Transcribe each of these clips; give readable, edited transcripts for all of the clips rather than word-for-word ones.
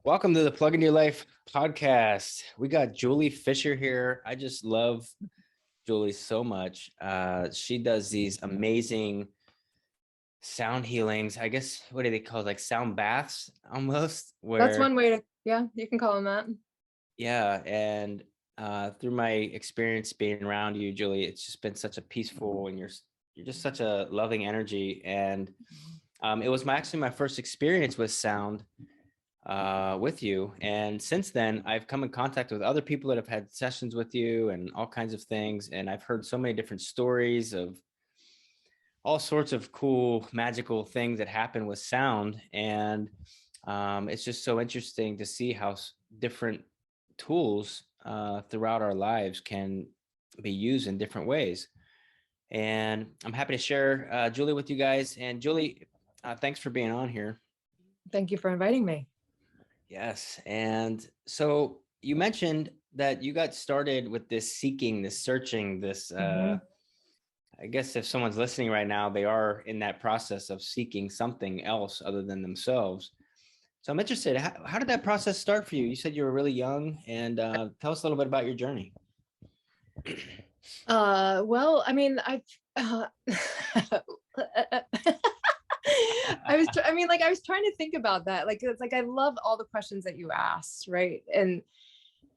Welcome to the Plug in Your Life podcast. We got Julie Fisher here. I just love Julie so much. She does these amazing sound healings. I guess, what do they call it? Like sound baths almost, That's where, one way to, yeah, you can call them that. yeah. And through my experience being around you, Julie, it's just been such a peaceful, and you're just such a loving energy. And it was actually my first experience with sound with you. And since then, I've come in contact with other people that have had sessions with you and all kinds of things. And I've heard so many different stories of all sorts of cool, magical things that happen with sound. And it's just so interesting to see how different tools throughout our lives can be used in different ways. And I'm happy to share Julie with you guys. And Julie, thanks for being on here. Thank you for inviting me. Yes. And so you mentioned that you got started with this seeking, this searching, this, I guess if someone's listening right now, they are in that process of seeking something else other than themselves. So I'm interested, how did that process start for you? You said you were really young, and tell us a little bit about your journey. Well, I mean, I was trying to think about that. Like, it's like, I love all the questions that you asked. Right.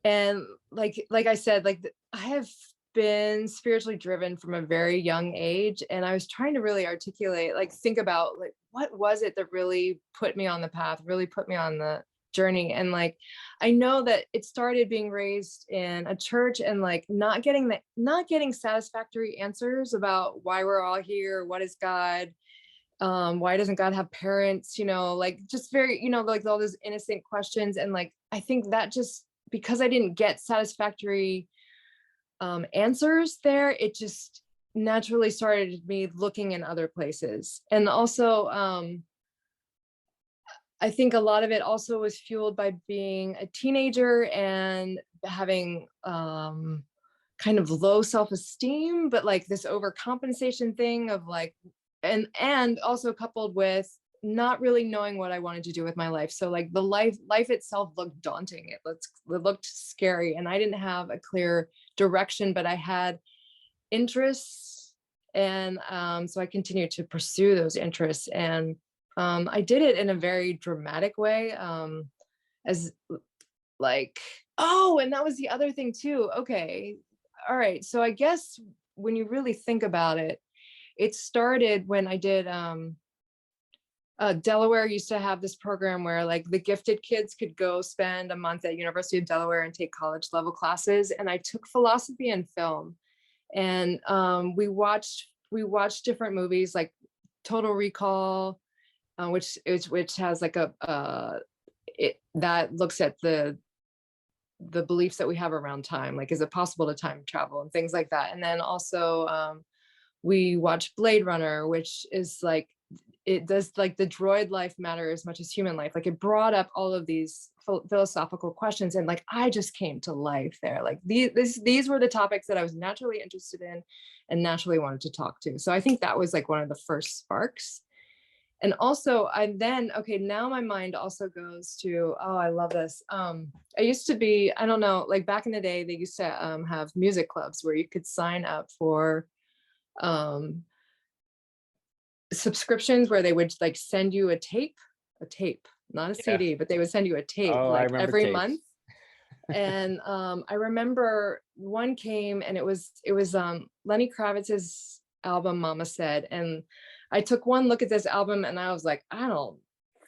And like I said, I have been spiritually driven from a very young age. And I was trying to really articulate, think about what was it that really put me on the path, really put me on the journey. And I know that it started being raised in a church and not getting satisfactory answers about why we're all here, what is God, why doesn't God have parents, just very, all those innocent questions. And I think that just because I didn't get satisfactory answers there, it just naturally started me looking in other places. And also I think a lot of it also was fueled by being a teenager and having kind of low self-esteem, but this overcompensation thing of and also coupled with not really knowing what I wanted to do with my life. So the life itself looked daunting. It looked scary, and I didn't have a clear direction, but I had interests, and so I continued to pursue those interests. And I did it in a very dramatic way, as oh, and that was the other thing too. Okay, all right. So I guess when you really think about it, it started when I did Delaware used to have this program where the gifted kids could go spend a month at University of Delaware and take college level classes. And I took philosophy and film, and we watched different movies like Total Recall, which has that looks at the beliefs that we have around time, is it possible to time travel and things like that. And then also we watched Blade Runner, which is it does the droid life matter as much as human life. It brought up all of these philosophical questions, and I just came to life there. These were the topics that I was naturally interested in and naturally wanted to talk to. So I think that was one of the first sparks. And also now my mind also goes to, oh, I love this. I used to be, I don't know, back in the day, they used to have music clubs where you could sign up for subscriptions where they would send you a tape, not a CD, but they would send you a tape I remember every tapes. month. And I remember one came, and it was Lenny Kravitz's album Mama Said. And I took one look at this album and I was like, I don't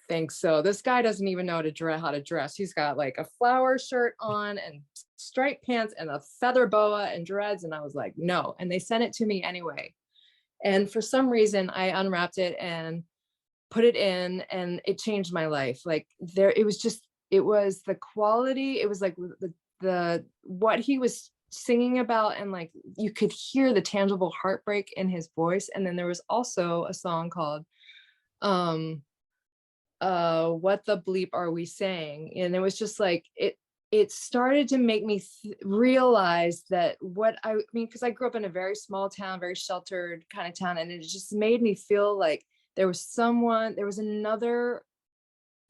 think so. This guy doesn't even know how to dress. He's got a flower shirt on and striped pants and a feather boa and dreads. And I was like, no. And they sent it to me anyway. And for some reason I unwrapped it and put it in, and it changed my life. It was the quality. It was the what he was singing about, and you could hear the tangible heartbreak in his voice. And then there was also a song called What the Bleep Are We Saying? And it was just it started to make me realize that because I grew up in a very small town, very sheltered kind of town, and it just made me feel like there was another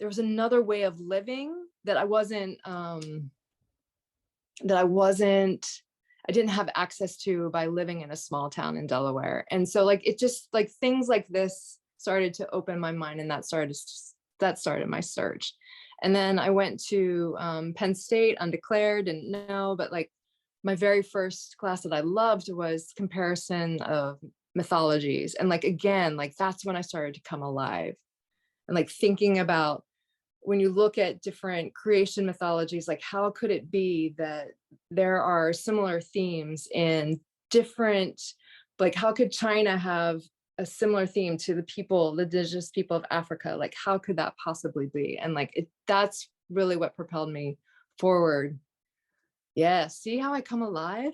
way of living that I didn't have access to by living in a small town in Delaware. And so like, it just like things like this started to open my mind, and that started my search. And then I went to Penn State, undeclared, didn't know, but like my very first class that I loved was comparison of mythologies. And like, again, like that's when I started to come alive, and like thinking about, when you look at different creation mythologies, like how could it be that there are similar themes in different, like how could China have a similar theme to the indigenous people of Africa? Like how could that possibly be? And like that's really what propelled me forward. Yeah, see how I come alive?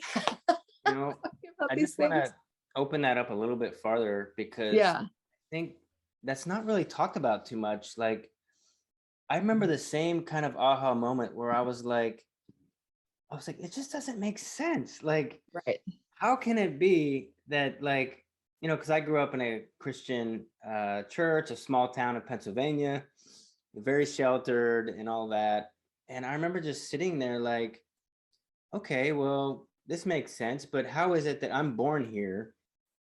You know, About I these just want things. to open that up a little bit farther, because Yeah. I think that's not really talked about too much. Like, I remember the same kind of aha moment where I was like, it just doesn't make sense. Like, Right. how can it be that, like, you know, because I grew up in a Christian church, a small town in Pennsylvania, very sheltered and all that. And I remember just sitting there like, okay, well, this makes sense, but how is it that I'm born here?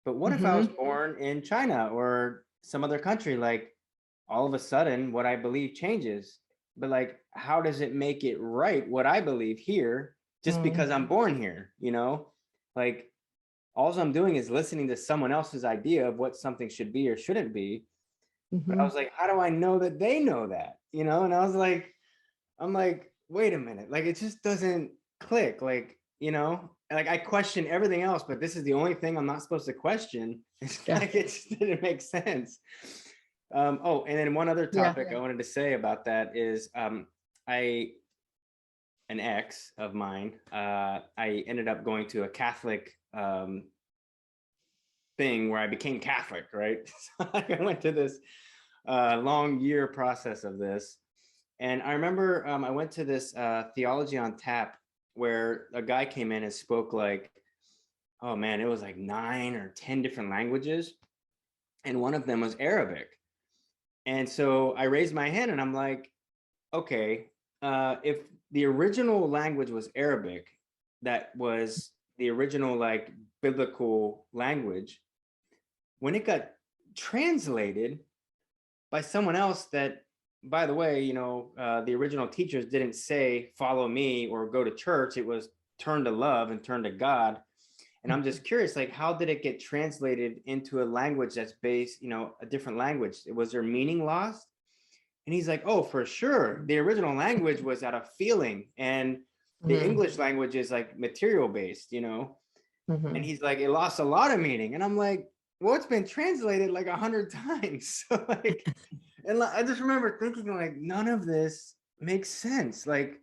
But what if I was born in China or some other country? Like, all of a sudden, what I believe changes. But like, how does it make it right what I believe here just because I'm born here? You know, like, all I'm doing is listening to someone else's idea of what something should be or shouldn't be. But I was like, how do I know that they know that? You know, and I was like, I'm like, wait a minute, like it just doesn't click. Like, you know, like I question everything else, but this is the only thing I'm not supposed to question. It's like it just didn't make sense. Oh, and then one other topic I wanted to say about that is an ex of mine, I ended up going to a Catholic thing where I became Catholic, right? So I went to this long year process of this. And I remember I went to this Theology on Tap where a guy came in and spoke like, oh man, it was like 9 or 10 different languages. And one of them was Arabic. And so I raised my hand and I'm like, okay, if the original language was Arabic, that was the original like biblical language, when it got translated by someone else that, by the way, you know, the original teachers didn't say follow me or go to church, it was turn to love and turn to God. And I'm just curious, like, how did it get translated into a language that's based, you know, a different language? Was there meaning lost? And he's like, oh, for sure. The original language was out of feeling, and the English language is like material based, you know? And he's like, it lost a lot of meaning. And I'm like, well, it's been translated like 100 times. So like, and I just remember thinking like, none of this makes sense. Like,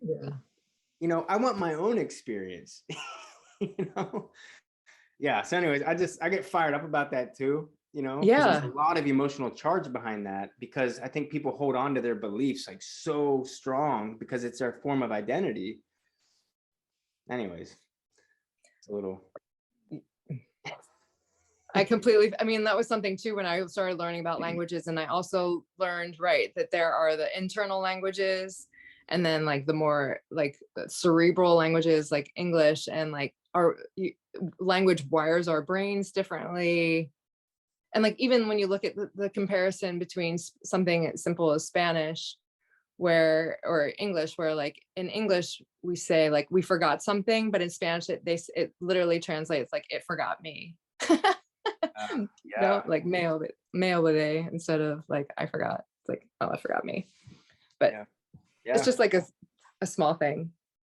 you know, I want my own experience, you know? Yeah. So anyways, I get fired up about that too, you know, because there's a lot of emotional charge behind that, because I think people hold on to their beliefs like so strong because it's their form of identity. Anyways, it's a little. I mean, that was something too when I started learning about languages. And I also learned, right, that there are the internal languages and then like the more like cerebral languages like English, and like our language wires our brains differently. And like, even when you look at the comparison between something as simple as Spanish or English, where like in English we say like we forgot something, but in Spanish it literally translates like it forgot me. No, like me olvidé instead of like I forgot. It's like, oh, I forgot me. But it's just like a small thing.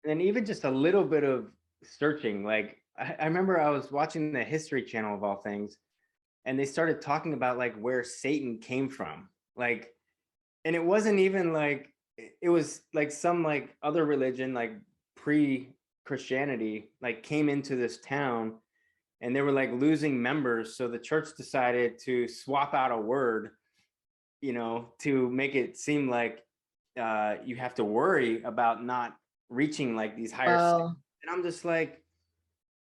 And even just a little bit of searching. Like I remember I was watching the History Channel of all things, and they started talking about like where Satan came from. Like, and it wasn't even like, it was like some like other religion, like pre-Christianity, like came into this town and they were like losing members. So the church decided to swap out a word, you know, to make it seem like you have to worry about not reaching like these higher standards. And I'm just like,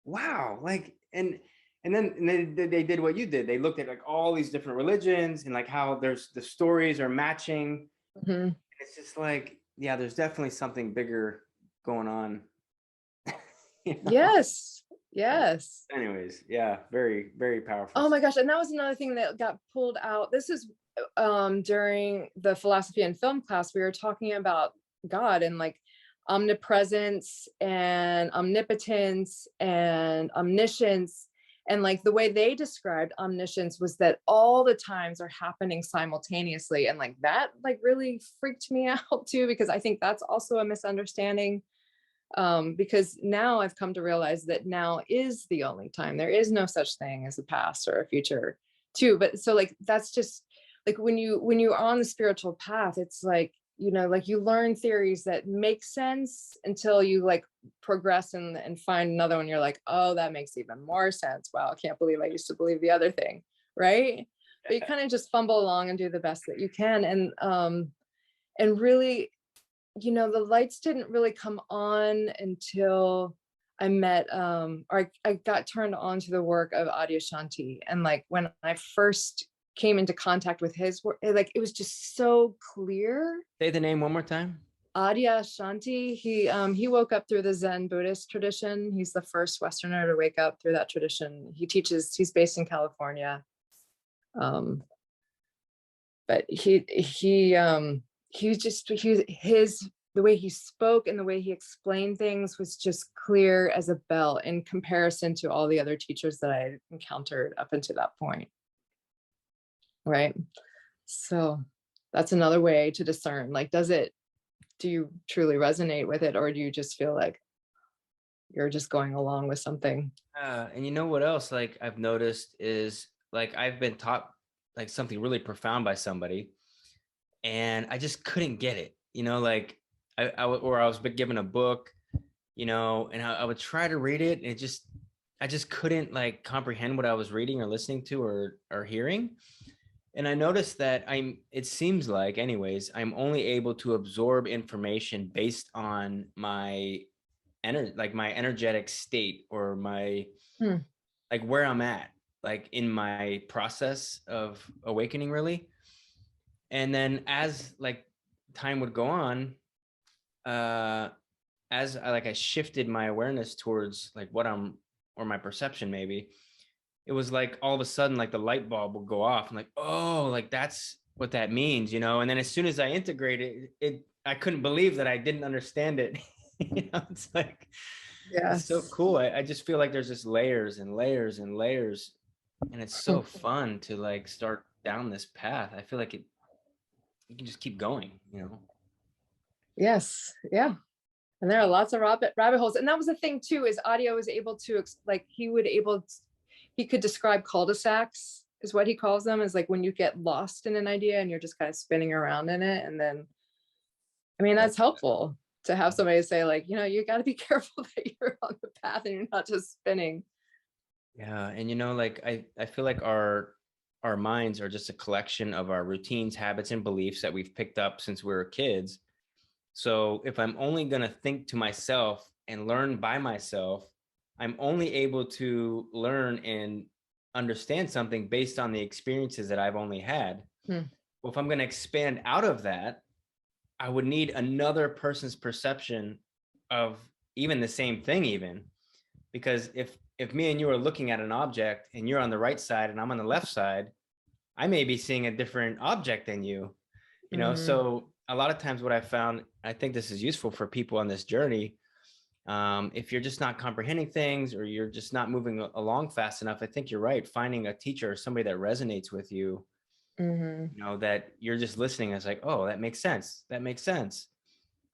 wow, like, and then they did what you did. They looked at like all these different religions and like how there's the stories are matching. And it's just like, yeah, there's definitely something bigger going on. You know? Yes. But Yes. anyways, yeah, very, very powerful. Oh my gosh. And that was another thing that got pulled out. This is during the philosophy and film class, we were talking about God and like omnipresence and omnipotence and omniscience. And like the way they described omniscience was that all the times are happening simultaneously. And like that like really freaked me out too, because I think that's also a misunderstanding. Because now I've come to realize that now is the only time. There is no such thing as a past or a future too. But so like that's just like when you're on the spiritual path, it's like, you know, like you learn theories that make sense until you like progress and find another one. You're like, oh, that makes even more sense. Wow, I can't believe I used to believe the other thing. Right. But you kind of just fumble along and do the best that you can. And really, you know, the lights didn't really come on until I met or I got turned on to the work of Adyashanti. And like when I first came into contact with his work, like it was just so clear. Say the name one more time. Adyashanti, he woke up through the Zen Buddhist tradition. He's the first Westerner to wake up through that tradition. He's based in California. But his the way he spoke and the way he explained things was just clear as a bell in comparison to all the other teachers that I encountered up until that point. Right. So that's another way to discern, like, do you truly resonate with it, or do you just feel like you're just going along with something? And you know what else? Like I've noticed is like I've been taught like something really profound by somebody, and I just couldn't get it. You know, like or I was given a book, you know, and I would try to read it, and I just couldn't like comprehend what I was reading or listening to or hearing. And I noticed that it seems like, anyways, I'm only able to absorb information based on my like my energetic state or my Hmm. like where I'm at, like in my process of awakening, really. And then as like time would go on, uh, as I shifted my awareness towards like what I'm or my perception maybe, it was like all of a sudden like the light bulb would go off. I'm like, oh, like that's what that means, you know. And then as soon as I integrated it, I couldn't believe that I didn't understand it. You know, it's like it's so Yes. cool. I just feel like there's just layers and layers and layers, and it's so fun to like start down this path. I feel like you can just keep going, you know. Yes. Yeah. And there are lots of rabbit holes. And that was the thing too, is Audio was able to like he could describe cul-de-sacs is what he calls them, is like when you get lost in an idea and you're just kind of spinning around in it. And then, I mean, Yeah. that's helpful to have somebody say like, you know, you got to be careful that you're on the path and you're not just spinning. Yeah, and you know, like I feel like our minds are just a collection of our routines, habits, and beliefs that we've picked up since we were kids. So if I'm only going to think to myself and learn by myself, I'm only able to learn and understand something based on the experiences that I've only had. Hmm. Well, if I'm going to expand out of that, I would need another person's perception of even the same thing, even because if me and you are looking at an object and you're on the right side and I'm on the left side, I may be seeing a different object than you know. Mm-hmm. So a lot of times what I found, I think this is useful for people on this journey, if you're just not comprehending things or you're just not moving along fast enough, I think you're right, finding a teacher or somebody that resonates with you, Mm-hmm. you know, that you're just listening, it's like, oh, that makes sense, that makes sense,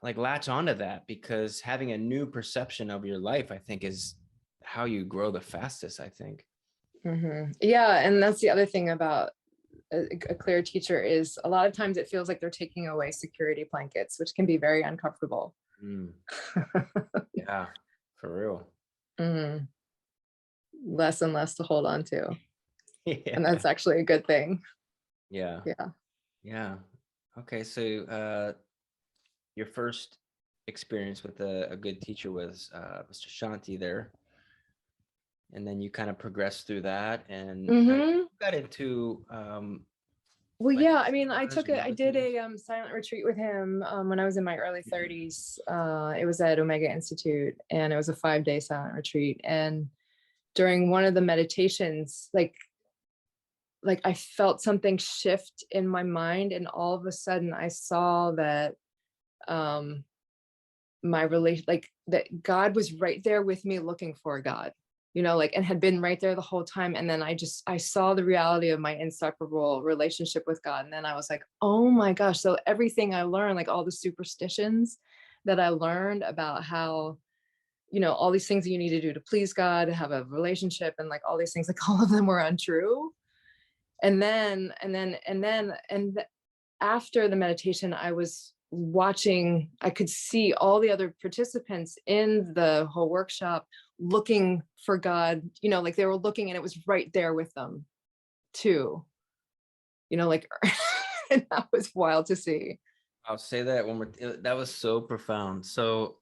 like latch onto that, because having a new perception of your life, I think, is how you grow the fastest, I think. Mm-hmm. Yeah. And that's the other thing about a clear teacher, is a lot of times it feels like they're taking away security blankets, which can be very uncomfortable. Mm, yeah, for real. Mm-hmm. Less and less to hold on to. And Yeah, that's actually a good thing. yeah, Yeah. yeah. Okay, so your first experience with a good teacher was Mr. Shanti there, and then you kind of progressed through that, and you Mm-hmm. got into Well, Like, yeah, I mean, massage or I did meditation? a silent retreat with him when I was in my early 30s. It was at Omega Institute, and it was a 5-day silent retreat. And during one of the meditations, like I felt something shift in my mind, and all of a sudden I saw that um my relation, like that God was right there with me looking for God, like, and had been right there the whole time. And then I saw the reality of my inseparable relationship with God. And then I was like, oh my gosh. So everything I learned, like all the superstitions that I learned about how, all these things that you need to do to please God, to have a relationship, and like all these things, like all of them were untrue. And after the meditation, I was watching, I could see all the other participants in the whole workshop looking for God, like they were looking, and it was right there with them too, like, and that was wild to see. I'll say that one more. That was so profound. So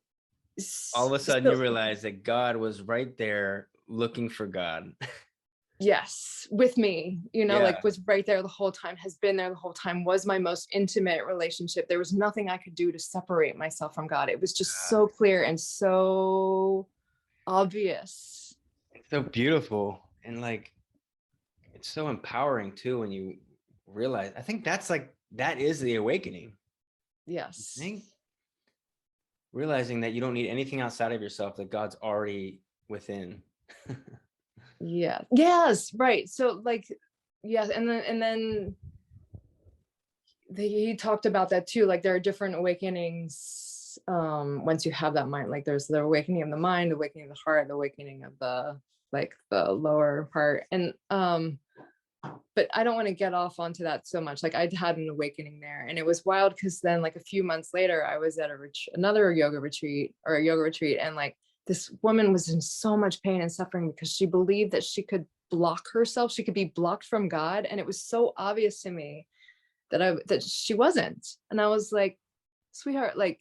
all of a sudden you So, realize that God was right there looking for God. yes, with me, like Yeah. was right there the whole time, has been there the whole time, was my most intimate relationship. There was nothing I could do to separate myself from God. It was just so clear and so obvious. It's so beautiful. And like, it's so empowering too when you realize. I think that is the awakening. I Yes. think realizing that you don't need anything outside of yourself, that God's already within. Yeah. Yes. Right. So like, yes. And then he talked about that too. Like there are different awakenings once you have that mind. Like there's the awakening of the mind, the awakening of the heart, the awakening of the lower part. And but I don't want to get off onto that so much. Like I'd had an awakening there, and it was wild because then like a few months later, I was at another yoga retreat, and like this woman was in so much pain and suffering because she believed that she could block herself, she could be blocked from God, and it was so obvious to me that she wasn't. And I was like, sweetheart, like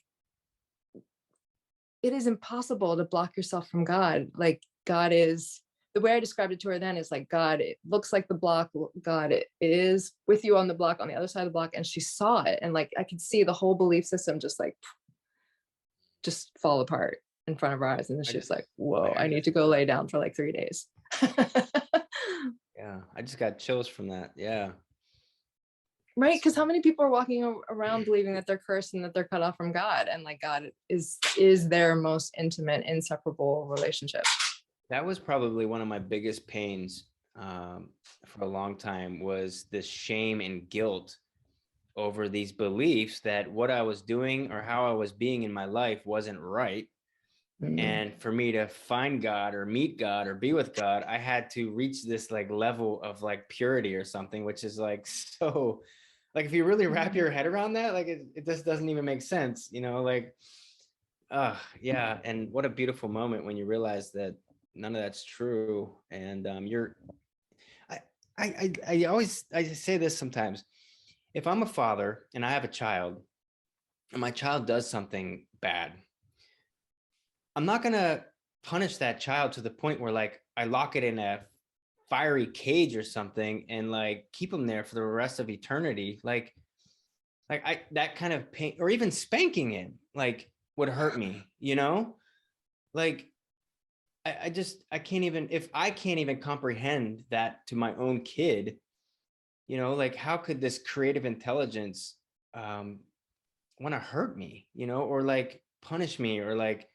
it is impossible to block yourself from God. Like God is, the way I described it to her then is like, God, it looks like the block. God, it is with you on the block, on the other side of the block. And she saw it. And like, I could see the whole belief system just fall apart in front of her eyes. And then she was like, whoa, I need to go lay down for like 3 days. Yeah. I just got chills from that. Yeah. Right. Because how many people are walking around believing that they're cursed and that they're cut off from God, and like God is their most intimate, inseparable relationship. That was probably one of my biggest pains for a long time, was this shame and guilt over these beliefs that what I was doing or how I was being in my life wasn't right. And for me to find God or meet God or be with God, I had to reach this like level of like purity or something, which is like so, like if you really wrap your head around that, like it just doesn't even make sense, like, yeah. And what a beautiful moment when you realize that none of that's true. And I, I say this sometimes. If I'm a father and I have a child and my child does something bad, I'm not going to punish that child to the point where like I lock it in a fiery cage or something and like keep them there for the rest of eternity. Like that kind of pain, or even spanking it, like would hurt me, like I can't even, if I can't even comprehend that to my own kid, like how could this creative intelligence want to hurt me, or like punish me, or like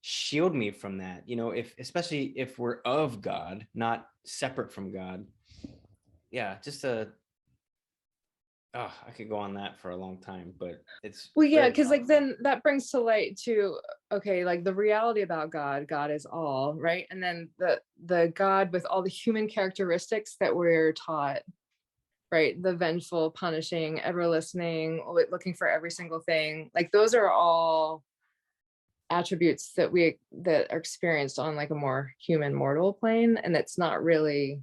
shield me from that, if, especially if we're of God, not separate from God. Yeah, just I could go on that for a long time, but it's Well, yeah, very because like powerful. then that brings to light to, okay, like the reality about God is all, right? And then the God with all the human characteristics that we're taught, right? The vengeful, punishing, ever listening, looking for every single thing. Like those are all attributes that are experienced on like a more human mortal plane, and that's not really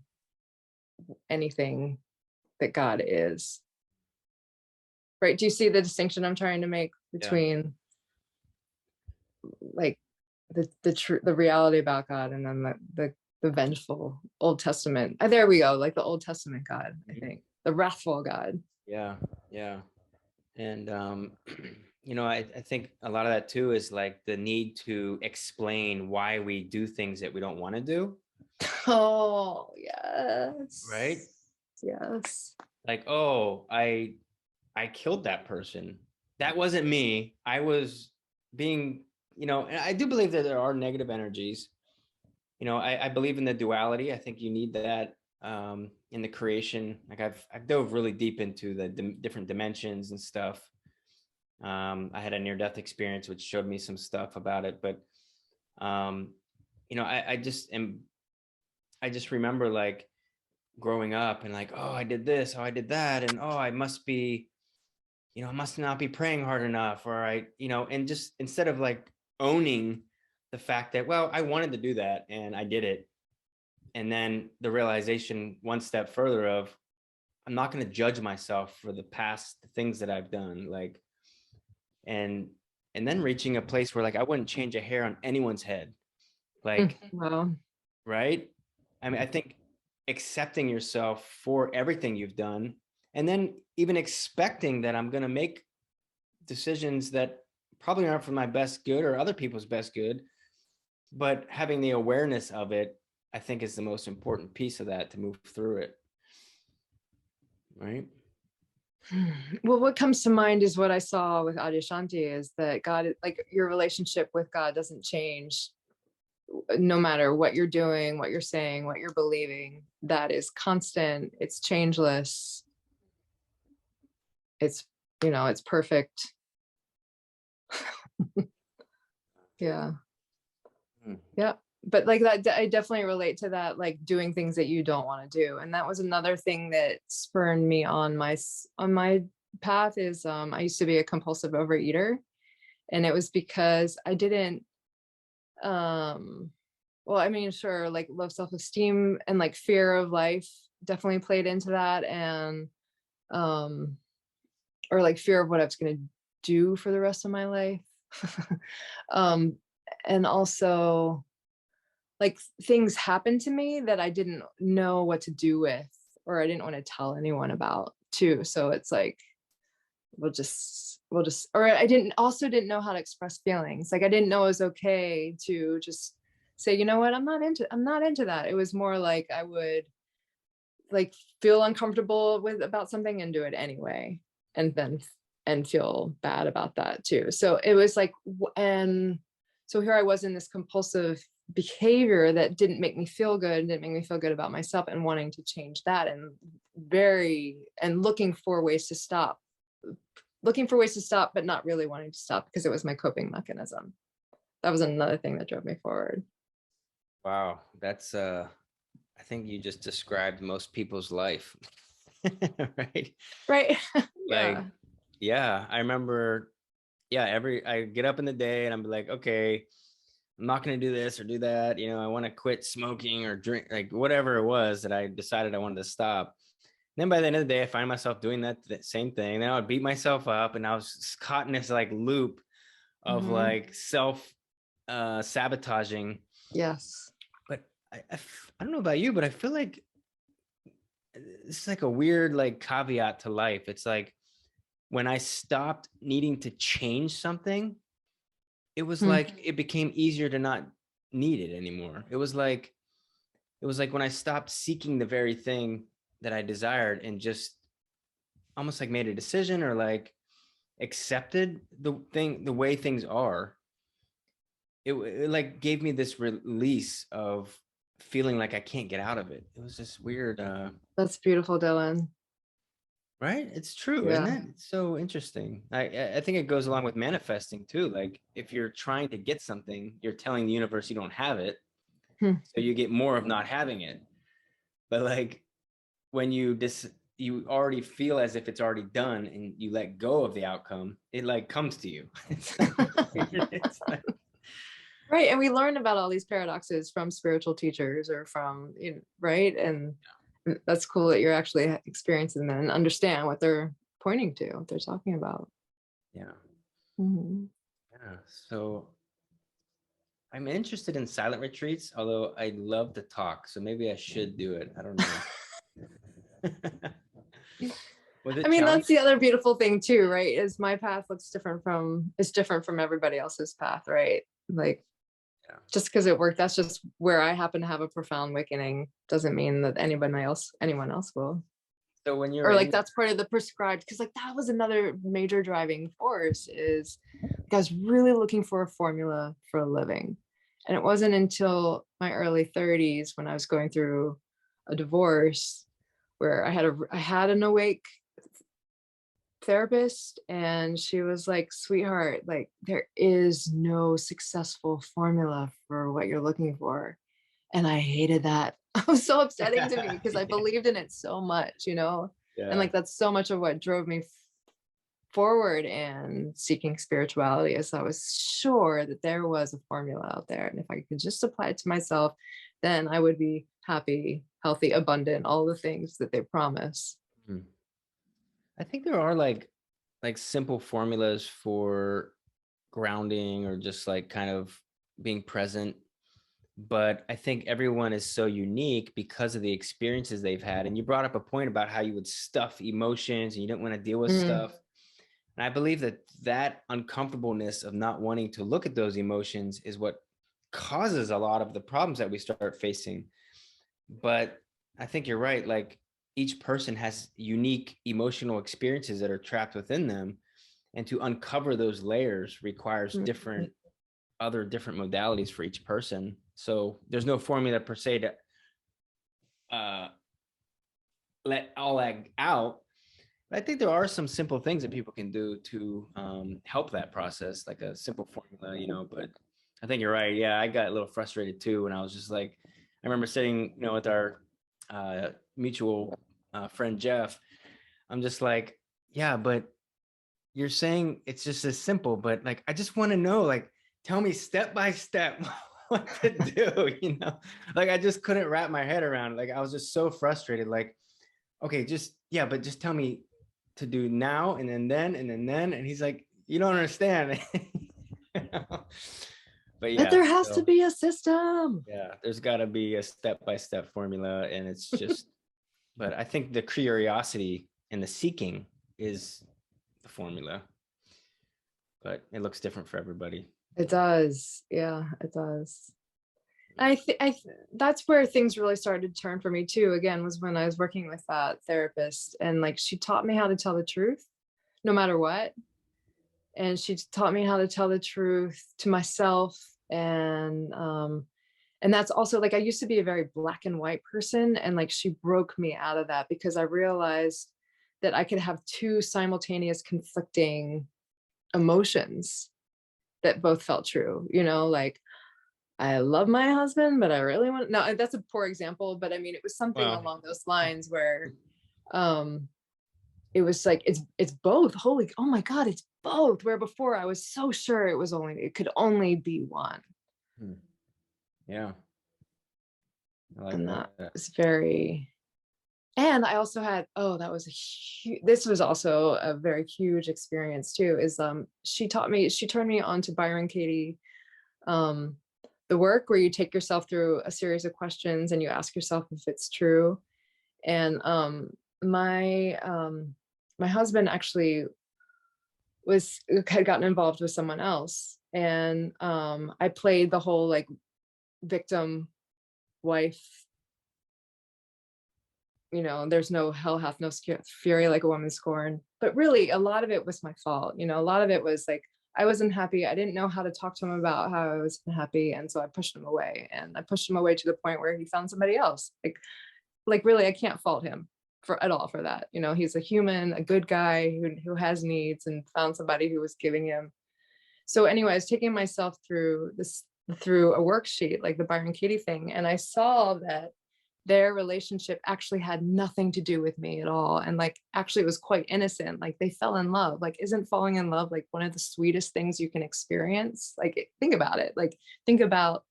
anything that God is. Right? Do you see the distinction I'm trying to make Yeah. between like the reality about God, and then the vengeful Old Testament? There we go, like the Old Testament God, I think, the wrathful God. Yeah. Yeah. And I think a lot of that too is like the need to explain why we do things that we don't want to do, Oh, right? yes. Yes. Like, oh, I killed that person. That wasn't me. I was being, and I do believe that there are negative energies. I believe in the duality. I think you need that in the creation. Like I've dove really deep into the different dimensions and stuff. I had a near death experience which showed me some stuff about it, but um, I just remember like growing up and like, oh, I did this, oh, I did that, and oh, I must be, I must not be praying hard enough, or and just instead of like owning the fact that, well, I wanted to do that and I did it, and then the realization one step further of I'm not going to judge myself for the past things that I've done, like, and then reaching a place where like I wouldn't change a hair on anyone's head, like, Well, right? I mean, I think accepting yourself for everything you've done, and then even expecting that I'm going to make decisions that probably aren't for my best good or other people's best good, but having the awareness of it, I think is the most important piece of that to move through it. Right. well, what comes to mind is what I saw with Adyashanti is that God, like your relationship with God doesn't change no matter what you're doing, what you're saying, what you're believing. That is constant. It's changeless. It's, it's perfect. Yeah. Yeah. But like that, I definitely relate to that, like doing things that you don't want to do. And that was another thing that spurred me on my path is I used to be a compulsive overeater. And it was because I didn't well, I mean, sure, like low self-esteem and like fear of life definitely played into that. And um or like fear of what I was going to do for the rest of my life. um and also like things happened to me that I didn't know what to do with, or I didn't want to tell anyone about too. So it's like, we'll just, or I didn't know how to express feelings. Like I didn't know it was okay to just say, you know what, I'm not into that. It was more like I would like feel uncomfortable with about something and do it anyway. And feel bad about that too. So it was like, and so here I was in this compulsive behavior that didn't make me feel good, didn't make me feel good about myself, and wanting to change that, and looking for ways to stop, but not really wanting to stop because it was my coping mechanism. That was another thing that drove me forward. Wow. That's I think you just described most people's life. Right. Right. Like, Yeah. yeah, I remember, yeah, I get up in the day and I'm like, okay, I'm not going to do this or do that. I want to quit smoking or drink, like whatever it was that I decided I wanted to stop. And then by the end of the day, I find myself doing that same thing. Then I would beat myself up, and I was caught in this like loop of Mhm. like self sabotaging. Yes. But I don't know about you, but I feel like it's like a weird like caveat to life. It's like when I stopped needing to change something, it was Hmm. like it became easier to not need it anymore. It was like when I stopped seeking the very thing that I desired and just almost like made a decision or like accepted the way things are. It like gave me this release of feeling like I can't get out of it. It was this weird That's beautiful, Dylan. right? It's true, isn't Yeah. it? It's so interesting. I think it goes along with manifesting too. Like if you're trying to get something, you're telling the universe you don't have it, Hmm. so you get more of not having it. But like when you already feel as if it's already done and you let go of the outcome, it like comes to you. It's like Right. And we learn about all these paradoxes from spiritual teachers or from, right. And that's cool that you're actually experiencing that and understand what they're pointing to, what they're talking about. yeah, Mhm. yeah. So I'm interested in silent retreats, although I love to talk, so maybe I should do it. I don't know. Was it I mean, that's challenging? the other beautiful thing too, right? Is my path looks different is different from everybody else's path, right? Like Yeah. just because it worked, that's just where I happen to have a profound awakening doesn't mean that anyone else will. So when you're Or like in, that's part of the prescribed, because like that was another major driving force is like, I was really looking for a formula for a living. And it wasn't until my early 30s when I was going through a divorce where I had an awake therapist, and she was like, sweetheart, like there is no successful formula for what you're looking for. And I hated that. It was so upsetting to me because I yeah, believed in it so much, and yeah. like that's so much of what drove me forward and seeking spirituality, is I was sure that there was a formula out there, and if I could just apply it to myself, then I would be happy, healthy, abundant, all the things that they promise. Hmm. I think there are like simple formulas for grounding or just like kind of being present. But I think everyone is so unique because of the experiences they've had. And you brought up a point about how you would stuff emotions and you didn't want to deal with Mm, stuff. And I believe that that uncomfortableness of not wanting to look at those emotions is what causes a lot of the problems that we start facing. But I think you're right. Like each person has unique emotional experiences that are trapped within them. And to uncover those layers requires mm, different modalities for each person. So there's no formula per se to uh, let all that out. But I think there are some simple things that people can do to help that process, like a simple formula, But I think you're right. Yeah, I got a little frustrated too, and I was just like, I remember sitting, with our mutual friend Jeff. I'm just like, yeah, but you're saying it's just as simple, but like, I just want to know, like, tell me step by step what to do, Like, I just couldn't wrap my head around it. Like, I was just so frustrated. Like, okay, yeah, but just tell me to do now and then and then. And he's like, you don't understand. You know? But but yeah, there has to so be a system. yeah, there's got to be a step by step formula. And it's just, but I think the curiosity and the seeking is the formula, but it looks different for everybody. It does. Yeah, it does. That's where things really started to turn for me too. Again, was when I was working with that therapist, and like she taught me how to tell the truth, no matter what. And she taught me how to tell the truth to myself, and that's also like I used to be a very black and white person, and like she broke me out of that because I realized that I could have two simultaneous conflicting emotions that both felt true. Like I love my husband, but I really want no, that's a poor example, but I mean it was something Well, along those lines where um it was like it's both. Holy, oh my God, it's both. Where before I was so sure it could only be one. hmm, yeah, I like And that that. was very, and I also had, oh, that was this was also a very huge experience too, is she turned me on to Byron Katie, um the work where you take yourself through a series of questions and you ask yourself if it's true. And my my husband actually had gotten involved with someone else, and I played the whole like victim wife, there's no hell hath no fury like a woman scorned, but really a lot of it was my fault. A lot of it was like I wasn't happy. I didn't know how to talk to him about how I was unhappy, and so I pushed him away, and I pushed him away to the point where he found somebody else. Like really, I can't fault him for at all for that. He's a human, a good guy who has needs, and found somebody who was giving him. So anyway, I was taking myself through a worksheet like the Byron Katie thing, and I saw that their relationship actually had nothing to do with me at all, and like actually it was quite innocent. Like they fell in love. Like isn't falling in love like one of the sweetest things you can experience? Like think about it. Like think about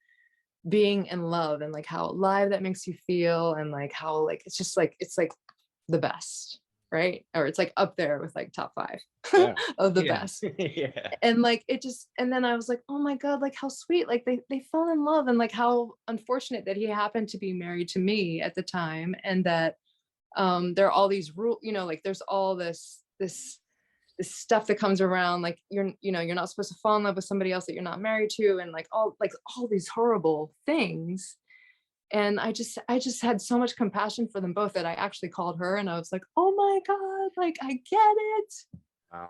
being in love and like how alive that makes you feel, and like how like it's like the best, right? Or it's like up there with like top 5 Yeah, of the yeah, best. yeah. And like it just, and then I was like, oh my God, like how sweet, like they fell in love, and like how unfortunate that he happened to be married to me at the time, and that there are all these rules, like there's all this stuff that comes around, like you're not supposed to fall in love with somebody else that you're not married to, and all these horrible things. And I just had so much compassion for them both that I actually called her and I was like, oh my God, like I get it.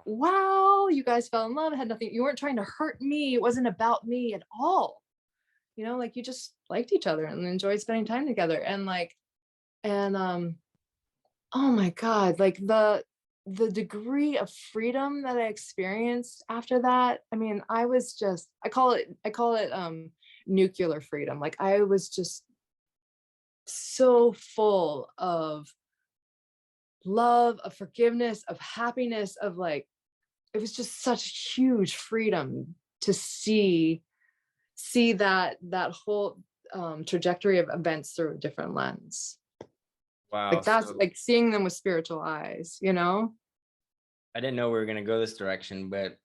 Wow, you guys fell in love. It had nothing, you weren't trying to hurt me. It wasn't about me at all. You just liked each other and enjoyed spending time together. Oh my God, like the degree of freedom that I experienced after that. I mean, I call it nuclear freedom. Like I was just so full of love, of forgiveness, of happiness, it was just such huge freedom to see that whole trajectory of events through a different lens. Wow. Like that's like seeing them with spiritual eyes, I didn't know we were going to go this direction, but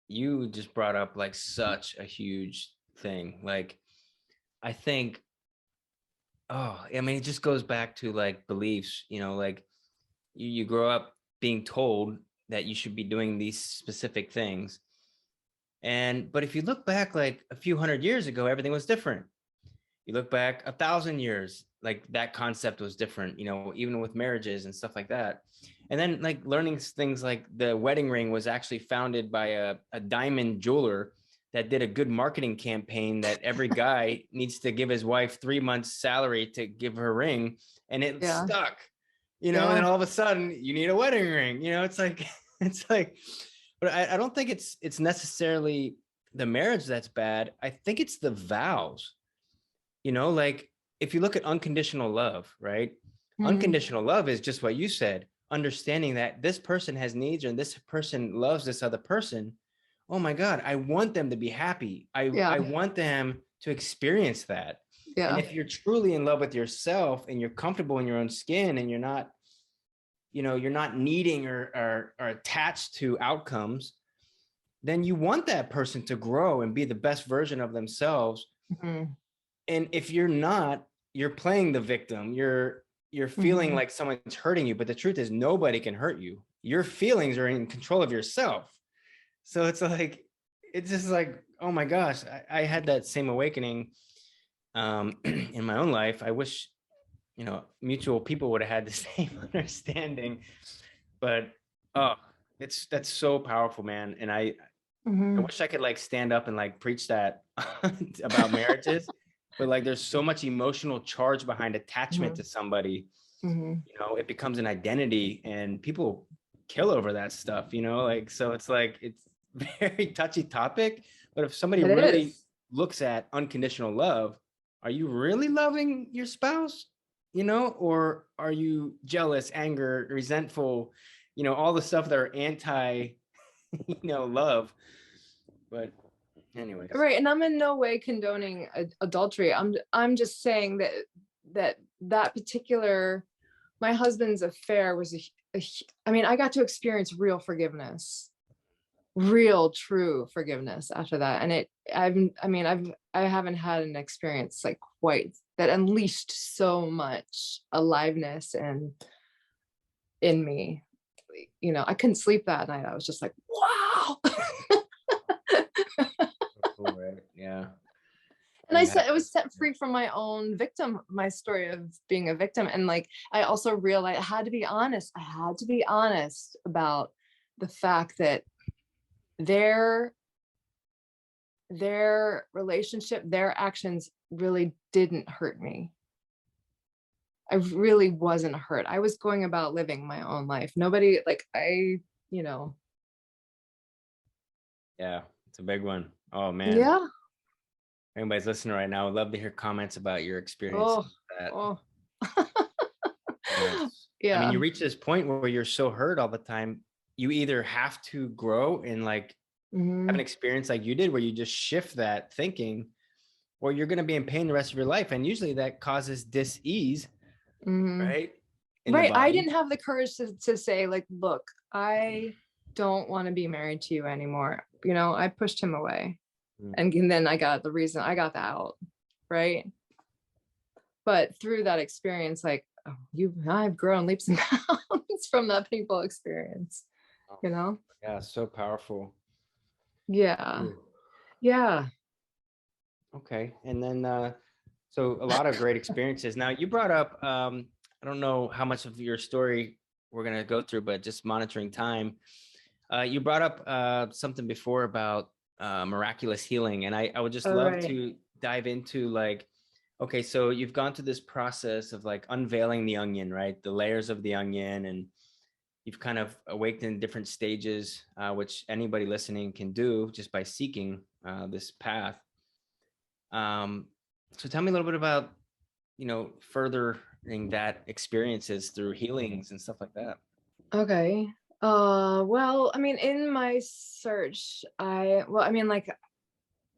you just brought up like such a huge thing. Like, I think, it just goes back to like beliefs, like you grow up being told that you should be doing these specific things. But if you look back like a few hundred years ago, everything was different. You look back 1,000 years, like that concept was different, even with marriages and stuff like that. And then like learning things like the wedding ring was actually founded by a diamond jeweler that did a good marketing campaign that every guy needs to give his wife 3 months salary to give her ring. And it stuck, and then all of a sudden you need a wedding ring, it's like, but I don't think it's necessarily the marriage that's bad. I think it's the vows, like if you look at unconditional love, right? Mm-hmm. Unconditional love is just what you said, understanding that this person has needs and this person loves this other person. Oh my God, I want them to be happy. I want them to experience that. Yeah. And if you're truly in love with yourself and you're comfortable in your own skin and you're not needing or attached to outcomes, then you want that person to grow and be the best version of themselves. Mm-hmm. And if you're not, you're playing the victim. You're feeling like someone's hurting you, but the truth is nobody can hurt you. Your feelings are in control of yourself. So it's just like, oh my gosh, I had that same awakening in my own life. I wish, mutual people would have had the same understanding, but that's so powerful, man. And I wish I could like stand up and like preach that about marriages, but like there's so much emotional charge behind attachment to somebody. It becomes an identity and people kill over that stuff, so it's like, it's very touchy topic. But if somebody really looks at unconditional love, are you really loving your spouse, or are you jealous, anger, resentful, all the stuff that are anti, love? But anyways. Right. And I'm in no way condoning adultery. I'm just saying that particular, my husband's affair was I got to experience real forgiveness, real true forgiveness after that. And I haven't had an experience like quite that unleashed so much aliveness and in me. I couldn't sleep that night. I was just like, wow. Yeah. And I was set free from my own my story of being a victim. And like, I also realized I had to be honest. I had to be honest about the fact that their relationship, their actions really didn't hurt me. I really wasn't hurt. I was going about living my own life. Nobody, like, Yeah, it's a big one. Oh man. Yeah. Anybody's listening right now, I'd love to hear comments about your experience with that. Oh. Yeah. I mean, you reach this point where you're so hurt all the time. You either have to grow and like have an experience like you did where you just shift that thinking, or you're going to be in pain the rest of your life. And usually that causes dis-ease, right? Right. I didn't have the courage to say like, look, I don't want to be married to you anymore. I pushed him away. And then I got the out, right? But through that experience, like I've grown leaps and bounds from that painful experience, Oh, you know? yeah, so powerful. Yeah. Ooh. Yeah. Okay. And then so a lot of great experiences. Now you brought up I don't know how much of your story we're gonna go through, but just monitoring time. You brought up something before about miraculous healing, and I would just All love right. to dive into like, okay, so you've gone through this process of like unveiling the onion, right? The layers of the onion, and you've kind of awakened in different stages, which anybody listening can do just by seeking this path. Um, so tell me a little bit about, furthering that experiences through healings and stuff like that. Okay. Well, I mean, in my search, like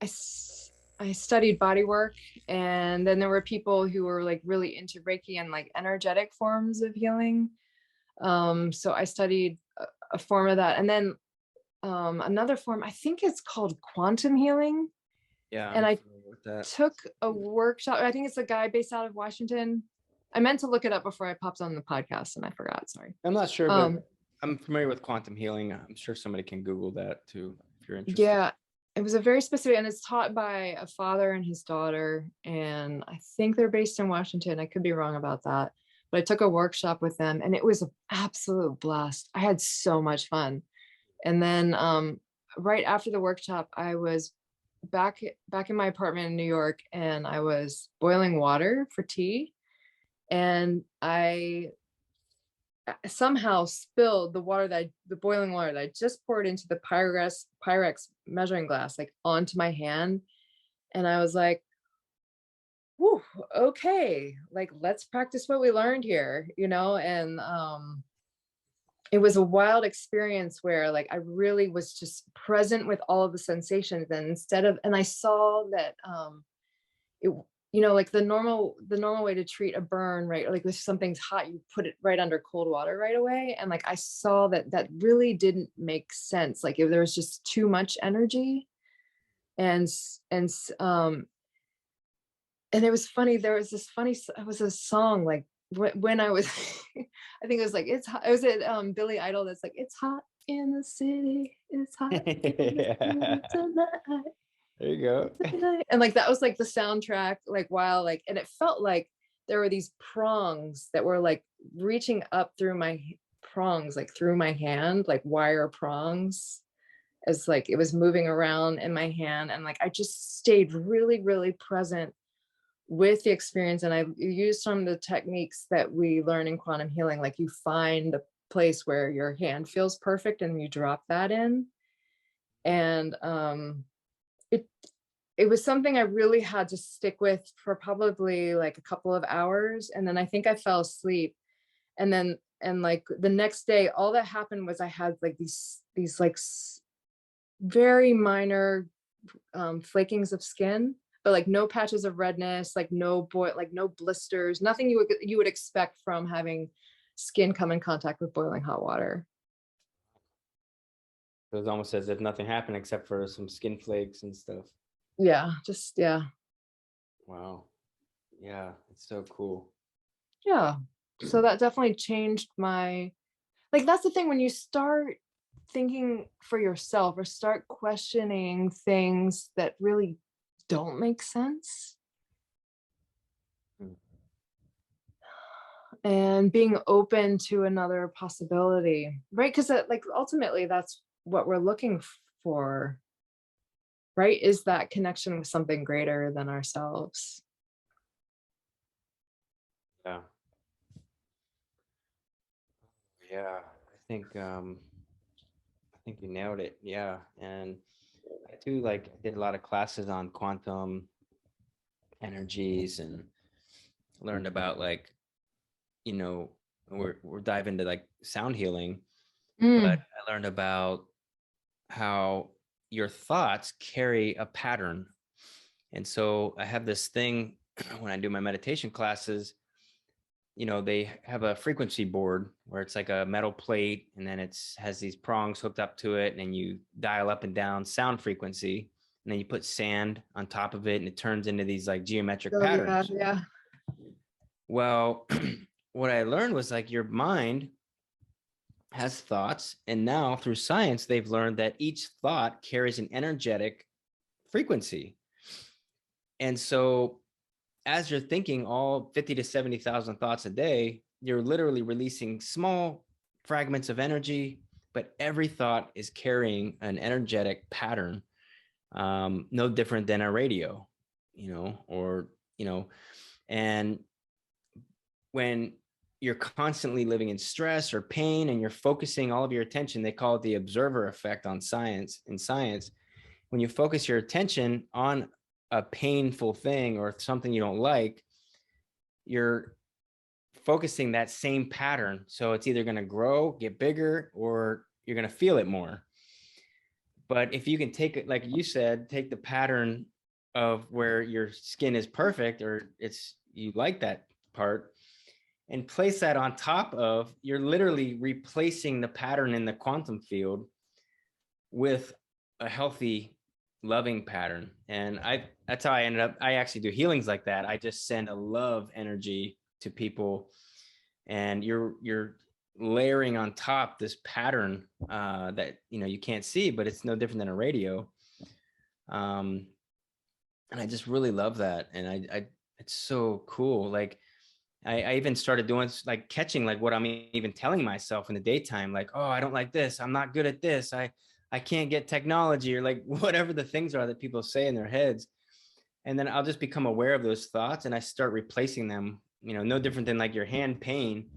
I studied body work, and then there were people who were like really into Reiki and like energetic forms of healing. So I studied a form of that, and then another form, I think it's called quantum healing. Yeah, And I'm I familiar with that. took a workshop. I think it's a guy based out of Washington. I meant to look it up before I popped on the podcast and I forgot. Sorry. I'm not sure, but Um, I'm familiar with quantum healing. I'm sure somebody can Google that too if you're interested. yeah, it was a very specific, and it's taught by a father and his daughter. And I think they're based in Washington. I could be wrong about that. But I took a workshop with them and it was an absolute blast. I had so much fun. And then right after the workshop, I was back in my apartment in New York, and I was boiling water for tea, and I somehow spilled the boiling water that I just poured into the Pyrex measuring glass, like onto my hand. And I was like, whew, okay, like let's practice what we learned here, and it was a wild experience where like I really was just present with all of the sensations, and I saw that it like the normal way to treat a burn, right? Like if something's hot, you put it right under cold water right away, and like I saw that really didn't make sense. Like if there was just too much energy, and and and it was funny. There was this funny it was a song like when I was I think it was like it's hot. It was it Billy Idol that's like it's hot in the city, it's hot in the city Yeah. tonight. There you go. And like that was like the soundtrack, like while like, and it felt like there were these prongs that were like reaching up through my prongs, like through my hand, like wire prongs, as like it was moving around in my hand. And like I just stayed really, really present with the experience. And I used some of the techniques that we learn in quantum healing, like you find the place where your hand feels perfect and you drop that in. And it it was something I really had to stick with for probably like a couple of hours. And then I think I fell asleep. And like the next day, all that happened was I had like these like very minor flakings of skin, but like no patches of redness, like no blisters, nothing you would expect from having skin come in contact with boiling hot water. It was almost as if nothing happened except for some skin flakes and stuff. Yeah. Wow. Yeah, it's so cool. Yeah. So that definitely changed my, like, that's the thing when you start thinking for yourself or start questioning things that really don't make sense, Mm. and being open to another possibility, right? Because like ultimately that's what we're looking for, right? Is that connection with something greater than ourselves. Yeah. Yeah. I think you nailed it. Yeah. And I too like did a lot of classes on quantum energies and learned about like, you know, we're diving into like sound healing, but Mm. I learned about how your thoughts carry a pattern. And so I have this thing when I do my meditation classes, they have a frequency board where it's like a metal plate and then it's has these prongs hooked up to it, and then you dial up and down sound frequency, and then you put sand on top of it and it turns into these like geometric Oh yeah, patterns. yeah. Well, what I learned was like your mind has thoughts, and now through science they've learned that each thought carries an energetic frequency. And so as you're thinking all 50 to 70,000 thoughts a day, you're literally releasing small fragments of energy, but every thought is carrying an energetic pattern, no different than a radio, or, and when you're constantly living in stress or pain and you're focusing all of your attention, they call it the observer effect in science. When you focus your attention on a painful thing or something you don't like, you're focusing that same pattern. So it's either going to grow, get bigger, or you're going to feel it more. But if you can take it, like you said, take the pattern of where your skin is perfect, or you like that part, and place that on top of, you're literally replacing the pattern in the quantum field with a healthy, loving pattern. And that's how I actually do healings like that. I just send a love energy to people, and you're layering on top this pattern that you can't see, but it's no different than a radio. And I just really love that. And I it's so cool. Like I even started doing like catching like what I'm even telling myself in the daytime, like, oh, I don't like this, I'm not good at this, I can't get technology, or like whatever the things are that people say in their heads. And then I'll just become aware of those thoughts and I start replacing them, no different than like your hand pain.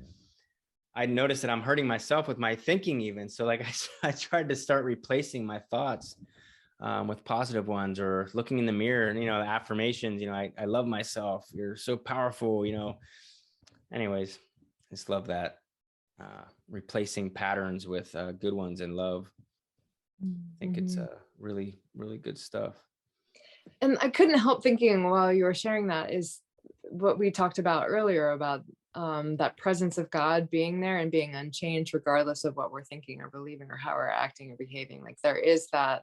I noticed that I'm hurting myself with my thinking even. So like I tried to start replacing my thoughts with positive ones, or looking in the mirror, affirmations, I love myself, you're so powerful, anyways. I just love that, replacing patterns with good ones in love. I think it's really, really good stuff. And I couldn't help thinking while you were sharing that is what we talked about earlier about that presence of God being there and being unchanged regardless of what we're thinking or believing or how we're acting or behaving. Like there is that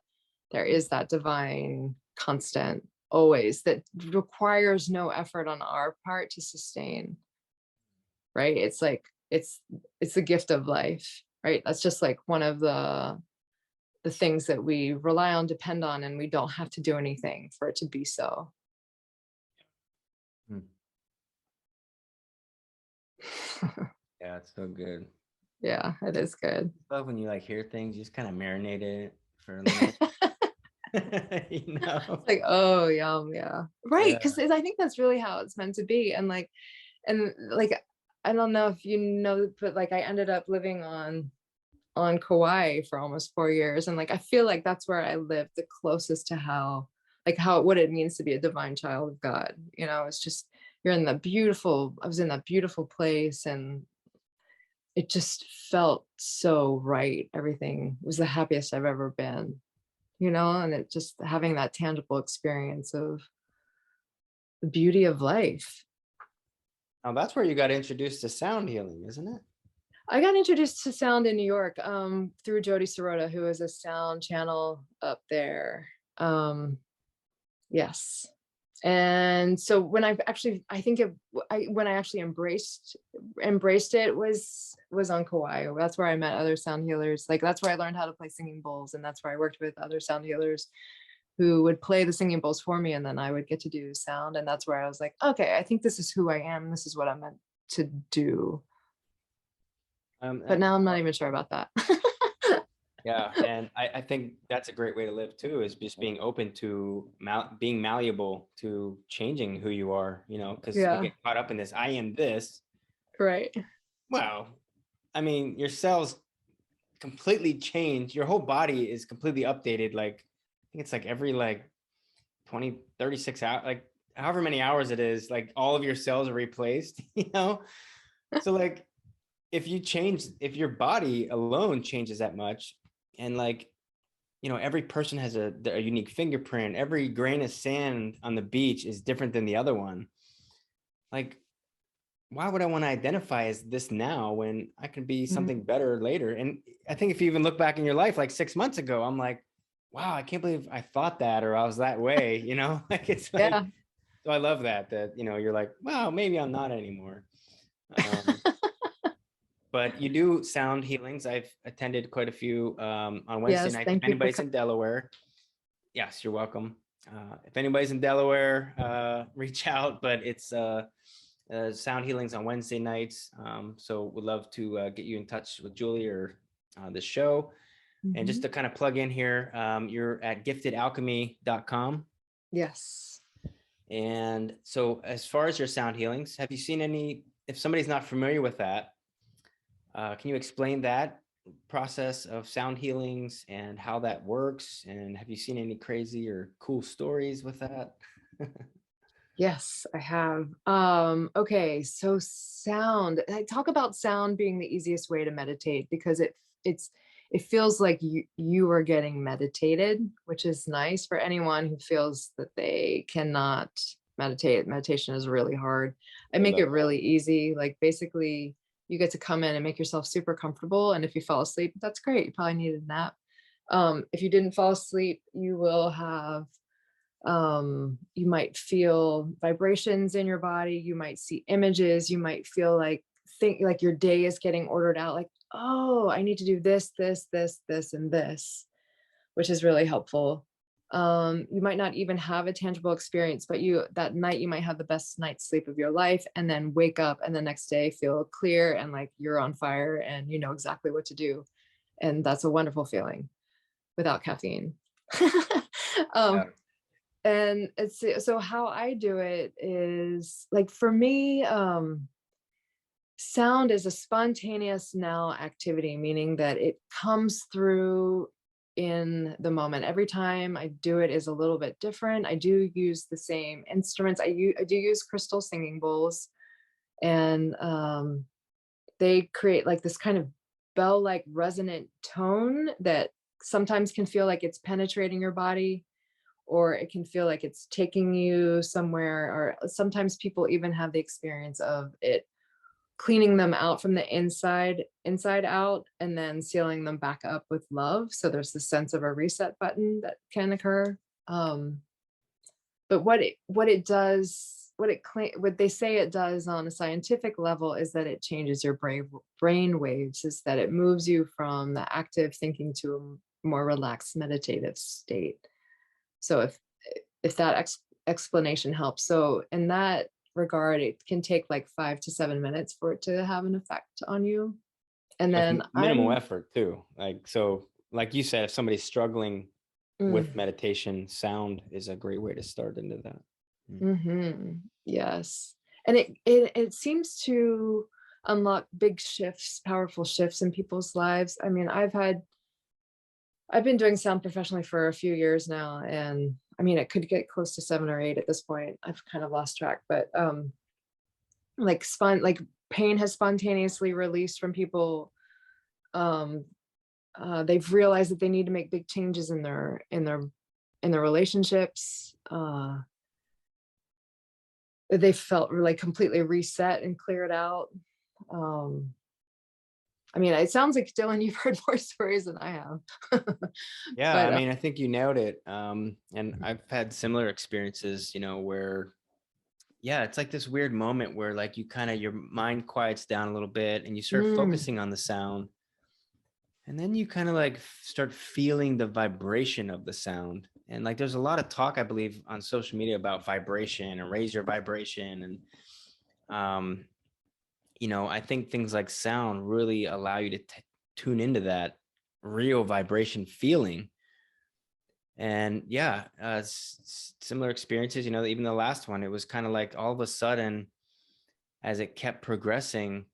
divine constant always that requires no effort on our part to sustain. Right? It's like it's the gift of life, right? That's just like one of the things that we rely on, depend on, and we don't have to do anything for it to be so. Hmm. Yeah, it's so good. Yeah, it is good. I love when you like hear things, you just kind of marinate it for a minute. It's like, oh, yum, yeah. Right, Yeah. because I think that's really how it's meant to be. And like, I don't know if you know, but like I ended up living on Kauai for almost 4 years. And like I feel like that's where I lived the closest to what it means to be a divine child of God. It's just I was in that beautiful place, and it just felt so right. Everything was the happiest I've ever been, and it just having that tangible experience of the beauty of life. Now that's where you got introduced to sound healing, isn't it? I got introduced to sound in New York through Jody Sirota, who is a sound channel up there. Yes. And so when I actually embraced it was on Kauai. That's where I met other sound healers. Like that's where I learned how to play singing bowls, and that's where I worked with other sound healers who would play the singing bowls for me, and then I would get to do sound. And that's where I was like, okay, I think this is who I am. This is what I'm meant to do. But now I'm not even sure about that. Yeah, and I think that's a great way to live too, is just being open to being malleable to changing who you are, because we Yeah. get caught up in this, I am this. Right. Well, I mean, your cells completely change. Your whole body is completely updated. Like, I think it's like every like 20, 36 hours, like however many hours it is, like all of your cells are replaced, So like, if your body alone changes that much, and like, every person has a unique fingerprint, every grain of sand on the beach is different than the other one. Like, why would I want to identify as this now when I could be something better later? And I think if you even look back in your life, like 6 months ago, I'm like, wow, I can't believe I thought that, or I was that way, like, it's like, Yeah. so I love that, you're like, wow, maybe I'm not anymore. But you do sound healings. I've attended quite a few on Wednesday Yes, nights. If thank you for anybody's in Delaware, yes, you're welcome. If anybody's in Delaware, reach out. But it's sound healings on Wednesday nights. So we'd love to get you in touch with Julie or the show. And just to kind of plug in here, you're at giftedalchemy.com. Yes. And so as far as your sound healings, have you seen any, if somebody's not familiar with that, can you explain that process of sound healings and how that works? And have you seen any crazy or cool stories with that? Yes, I have. Okay, so sound. I talk about sound being the easiest way to meditate because it feels like you are getting meditated, which is nice for anyone who feels that they cannot meditate. Meditation is really hard. I make it really easy. Like basically you get to come in and make yourself super comfortable. And if you fall asleep, that's great. You probably needed a nap. If you didn't fall asleep, you will have you might feel vibrations in your body, you might see images, you might feel like think like your day is getting ordered out, like, oh, I need to do this, this and this, which is really helpful. You might not even have a tangible experience, but you that night you might have the best night's sleep of your life, and then wake up and the next day feel clear and like you're on fire and you know exactly what to do. And that's a wonderful feeling without caffeine. um, Yeah. and it's so how I do it is like for me, sound is a spontaneous now activity, meaning that it comes through in the moment. Every time I do it is a little bit different. I do use the same instruments. I do use crystal singing bowls, and they create like this kind of bell-like resonant tone that sometimes can feel like it's penetrating your body, or it can feel like it's taking you somewhere, or sometimes people even have the experience of it cleaning them out from the inside out and then sealing them back up with love. So there's the sense of a reset button that can occur. But what it does, what they say it does on a scientific level is that it changes your brain waves, is that it moves you from the active thinking to a more relaxed meditative state. So if that explanation helps. So in that regard, it can take like 5 to 7 minutes for it to have an effect on you. And With then minimal effort too. Like, so like you said, if somebody's struggling mm, with meditation, sound is a great way to start into that. yes. And it seems to unlock big shifts, powerful shifts in people's lives. I mean, I've been doing sound professionally for a few years now, and I mean, it could get close to 7 or 8 at this point. I've kind of lost track, but like pain has spontaneously released from people. Um, they've realized that they need to make big changes in their relationships. They felt really completely reset and cleared out. Um, I mean, it sounds like Dylan, you've heard more stories than I have. Yeah, I But mean, I think you nailed it. And I've had similar experiences, where, yeah, it's like this weird moment where like you kind of, your mind quiets down a little bit and you start mm, focusing on the sound. And then you kind of like start feeling the vibration of the sound. And like there's a lot of talk, I believe, on social media about vibration and raise your vibration. And, I think things like sound really allow you to tune into that real vibration feeling. And yeah, similar experiences, even the last one, it was kind of like all of a sudden, as it kept progressing,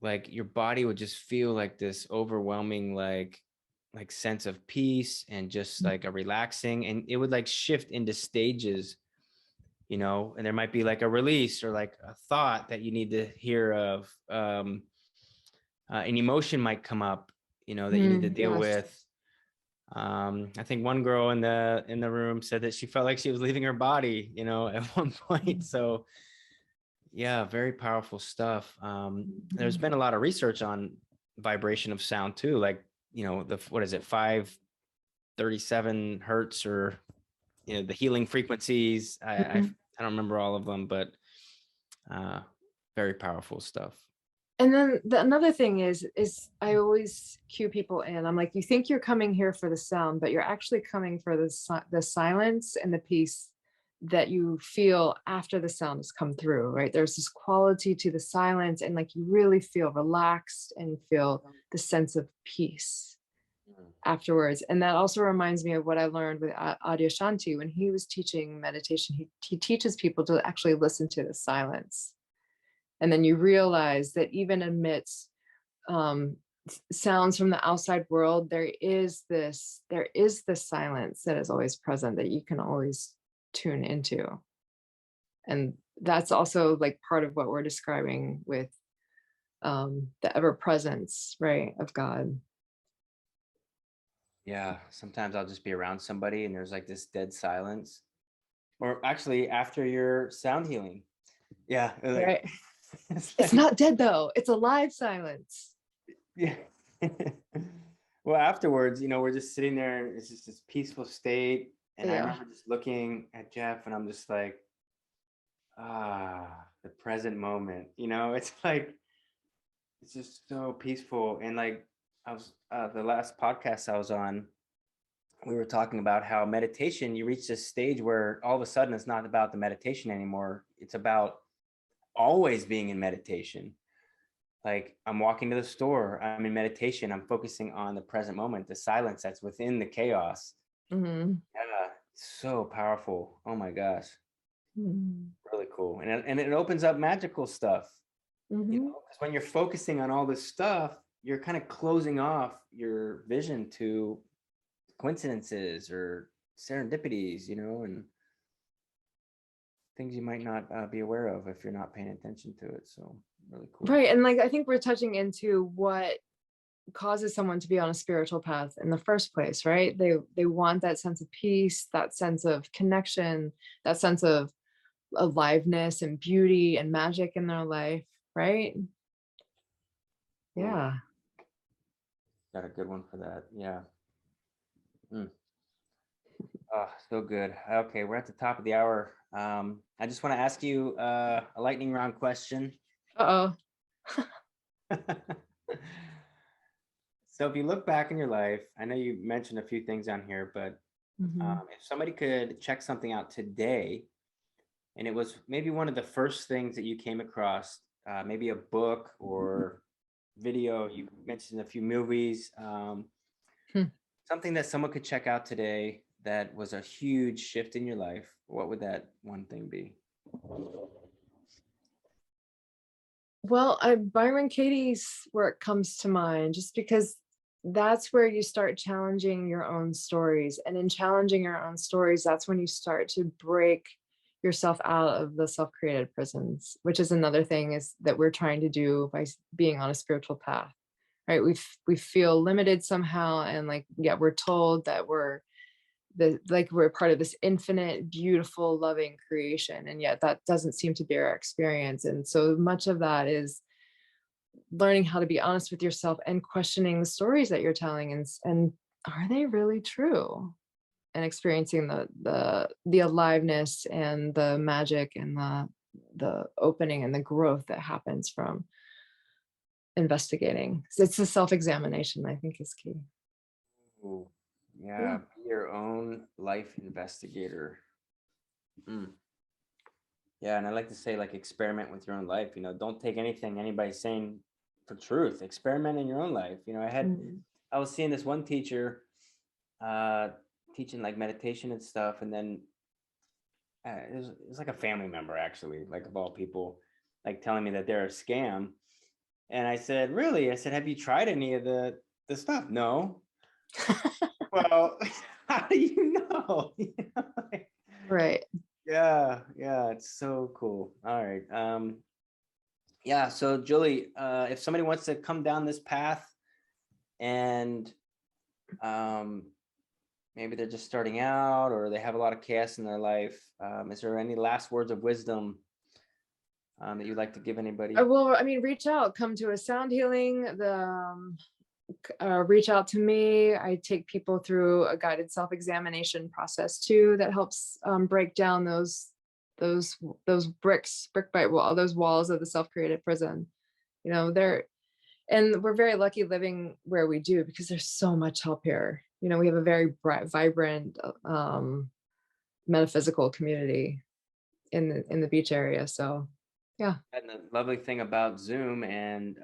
like your body would just feel like this overwhelming, like sense of peace and just like a relaxing, and it would like shift into stages, and there might be like a release or like a thought that you need to hear of. An emotion might come up, that you need to deal yes. with. I think one girl in the room said that she felt like she was leaving her body, at one point. So yeah, very powerful stuff. There's been a lot of research on vibration of sound too, like, what is it, 537 hertz, or the healing frequencies. I don't remember all of them, but Very powerful stuff. And then another thing is I always cue people in. I'm like, you think you're coming here for the sound, but you're actually coming for the silence and the peace that you feel after the sound has come through, right? There's this quality to the silence, and like you really feel relaxed and you feel the sense of peace afterwards. And that also reminds me of what I learned with Adyashanti when he was teaching meditation. He teaches people to actually listen to the silence. And then you realize that even amidst sounds from the outside world, there is this silence that is always present that you can always tune into. And that's also like part of what we're describing with the ever presence, right, of God. Yeah, sometimes I'll just be around somebody and there's like this dead silence. Or actually after your sound healing. Yeah. Like, Right. It's not dead though. It's alive silence. yeah. Well, afterwards, we're just sitting there and it's just this peaceful state. And I Yeah. remember just looking at Jeff and I'm just like, the present moment. It's like, it's just so peaceful. And like I was the last podcast I was on, we were talking about how meditation, you reach this stage where all of a sudden it's not about the meditation anymore. It's about always being in meditation. Like I'm walking to the store, I'm in meditation, I'm focusing on the present moment, the silence that's within the chaos. Mm-hmm. Yeah, so powerful. Oh my gosh. Mm-hmm. Really cool. And it opens up magical stuff. Mm-hmm. 'Cause when you're focusing on all this stuff, you're kind of closing off your vision to coincidences or serendipities, and things you might not be aware of if you're not paying attention to it. So really cool. Right. And like I think we're touching into what causes someone to be on a spiritual path in the first place, right? They want that sense of peace, that sense of connection, that sense of aliveness and beauty and magic in their life, right? Ooh, Yeah. got a good one for that. Yeah. Mm. Oh, so good. Okay, we're at the top of the hour. I just want to ask you a lightning round question. Uh-oh. So if you look back in your life, I know you mentioned a few things on here, but Mm-hmm. if somebody could check something out today, and it was maybe one of the first things that you came across, maybe a book or video, you mentioned a few movies, Hmm. something that someone could check out today that was a huge shift in your life, what would that one thing be? Well, Byron Katie's work comes to mind just because that's where you start challenging your own stories. And in challenging your own stories, that's when you start to break yourself out of the self-created prisons, which is another thing is that we're trying to do by being on a spiritual path, right? We feel limited somehow. And like, yeah, we're told that we're part of this infinite, beautiful, loving creation. And yet that doesn't seem to be our experience. And so much of that is learning how to be honest with yourself and questioning the stories that you're telling, and are they really true? And experiencing the aliveness and the magic and the opening and the growth that happens from investigating. It's the self-examination, I think, is key. Ooh, Yeah. yeah, be your own life investigator. Mm. Yeah, and I like to say, like, experiment with your own life. Don't take anything anybody's saying for truth. Experiment in your own life. Mm. I was seeing this one teacher uh, teaching like meditation and stuff, and then it was like a family member, actually, like of all people, like telling me that they're a scam. And I said, really? I said, have you tried any of the stuff? No. Well, how do you know? Like, Right. yeah, it's so cool. All right. Yeah, so Julie, if somebody wants to come down this path and um, maybe they're just starting out or they have a lot of chaos in their life, is there any last words of wisdom that you'd like to give anybody? Well, I mean, reach out, come to a sound healing, reach out to me. I take people through a guided self-examination process too that helps break down those those brick by wall, those walls of the self-created prison. And we're very lucky living where we do, because there's so much help here. We have a very bright, vibrant metaphysical community in the beach area. So yeah. And the lovely thing about Zoom and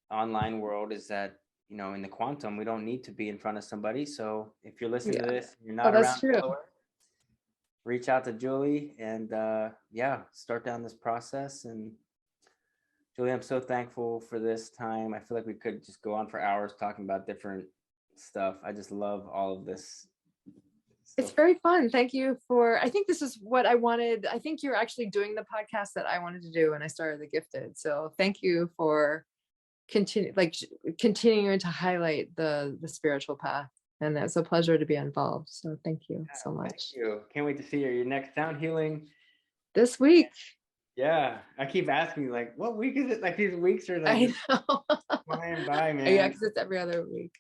online world is that, in the quantum, we don't need to be in front of somebody. So if you're listening to this, and you're not that's around true. Delaware, reach out to Julie and start down this process. And Julie, I'm so thankful for this time. I feel like we could just go on for hours talking about different stuff. I just love all of this. It's very fun. Thank you I think this is what I wanted. I think you're actually doing the podcast that I wanted to do when I started The Gifted. So thank you for continuing to highlight the spiritual path. And it's a pleasure to be involved. So thank you so much. Thank you. Can't wait to see your next sound healing this week. Yeah, I keep asking you, like, what week is it? Like, these weeks are like flying by, man. Yeah, because it's every other week.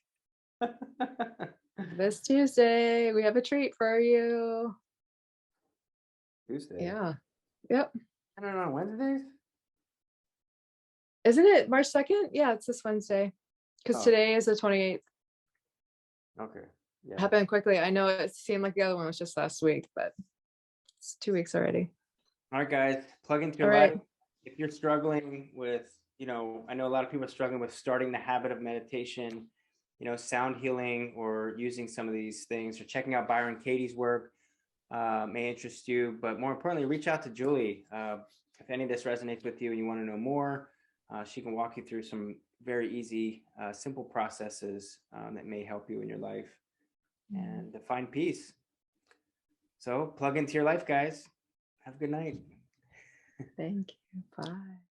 This Tuesday, we have a treat for you. Tuesday? Yeah. Yep. I don't know, Wednesdays? Isn't it March 2nd? Yeah, it's this Wednesday. Because today is the 28th. Okay. Yeah. Happened quickly. I know it seemed like the other one was just last week, but it's 2 weeks already. All right, guys, plug into your life. If you're struggling with, I know a lot of people are struggling with starting the habit of meditation, sound healing, or using some of these things, or checking out Byron Katie's work may interest you. But more importantly, reach out to Julie. If any of this resonates with you and you want to know more, she can walk you through some very easy, simple processes that may help you in your life and to find peace. So plug into your life, guys. Have a good night. Thank you. Bye.